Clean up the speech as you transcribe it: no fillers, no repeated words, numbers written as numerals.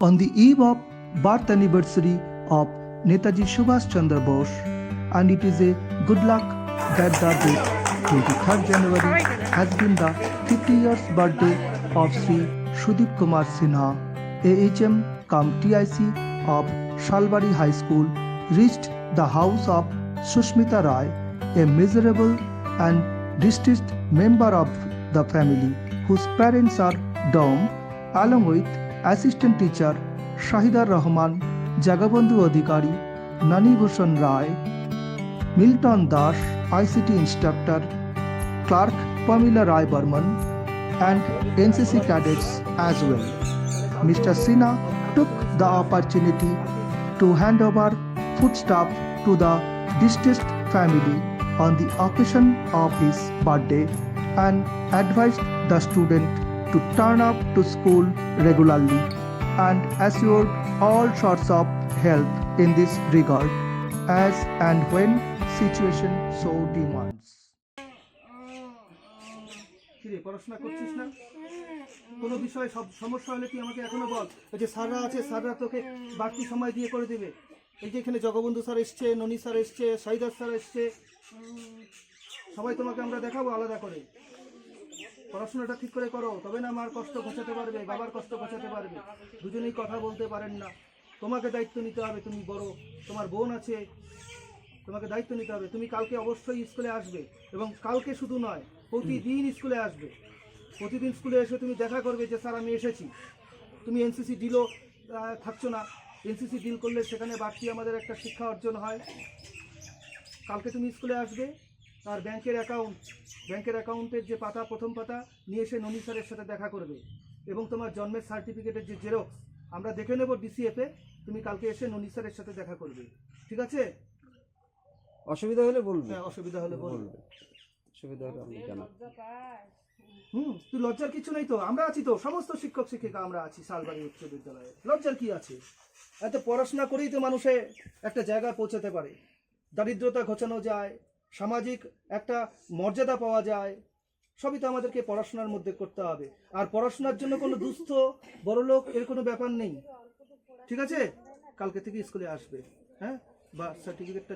On the eve of birth anniversary of Netaji Subhash Chandra Bose, and it is a good luck that the date 23rd January has been the 50 years birthday of Sri Sudeep Kumar Sinha, AHM cum TIC of Shalbari High School, reached the house of Sushmita Rai, a miserable and distressed member of the family whose parents are dumb, along with assistant teacher Shahidar Rahman, Jagabandhu Adhikari, Nani Bhushan Rai, Milton Das, ICT instructor, clerk Pamela Rai Burman, and NCC cadets as well. Mr. Sinha took the opportunity to hand over foodstuff to the distressed family on the occasion of his birthday and advised the student to turn up to school regularly and assured all sorts of help in this regard as and when situation so demands. কিরে পড়াশোনা করছিস না? কোনো বিষয়ে সব সমস্যা হলে কি আমাকে এখনো বল। এই যে স্যাররা আছে, স্যাররা তোকে বাড়তি সময় দিয়ে করে দেবে। এই যে এখানে জগবন্ধু স্যার এসছে, ননী স্যার এসছে, সাইদার স্যার এসছে, সবাই তোমাকে আমরা দেখাবো আলাদা করে। পড়াশোনাটা ঠিক করে করো, তবে না মার কষ্ট ঘোচাতে পারবে, বাবার কষ্ট ঘোচাতে পারবে। দুজনেই কথা বলতে পারেন না। তোমাকে দায়িত্ব নিতে হবে, তুমি বড়, তোমার বোন আছে, তোমাকে দায়িত্ব নিতে হবে। তুমি কালকে অবশ্যই স্কুলে আসবে, এবং কালকে শুধু নয়, প্রতিদিন স্কুলে আসবে। প্রতিদিন স্কুলে এসে তুমি দেখা করবে যে স্যার আমি এসেছি। তুমি এনসিসি ডিলও থাকছো না, এনসিসি ডিল করলে সেখানে বাড়তি আমাদের একটা শিক্ষা অর্জন হয়। কালকে তুমি স্কুলে আসবে, আর ব্যাংকের অ্যাকাউন্টের যে পাতা, প্রথম পাতা নিয়ে এসে ননী স্যারের সাথে দেখা করবে, এবং তোমার জন্মের সার্টিফিকেটের যে জেরক্স আমরা দেখে নেব ডিসিএফে, তুমি কালকে এসে ননী স্যারের সাথে দেখা করবে, ঠিক আছে? অসুবিধা হলে বলবে। হ্যাঁ, অসুবিধা হলে বলবে। অসুবিধা হলে আপনি জানান। তুই লজ্জার কিছু নেই তো, আমরা আছি তো, সমস্ত শিক্ষক শিক্ষিকা আমরা আছি শালবাড়ি উচ্চ বিদ্যালয়ে। লজ্জার কি আছে? এত পড়াশোনা করেই তো মানুষে একটা জায়গায় পৌঁছাতে পারে, দারিদ্রতা ঘোচানো যায়, সামাজিক একটা মর্যাদা পাওয়া যায়। সবই তো আমাদেরকে পড়াশোনার মধ্যে করতে হবে। আর পড়াশোনার জন্য কোনো দুস্থ বড়লোক এর কোনো ব্যাপার নেই, ঠিক আছে? কালকে থেকে স্কুলে আসবে, হ্যাঁ, বা সার্টিফিকেটটা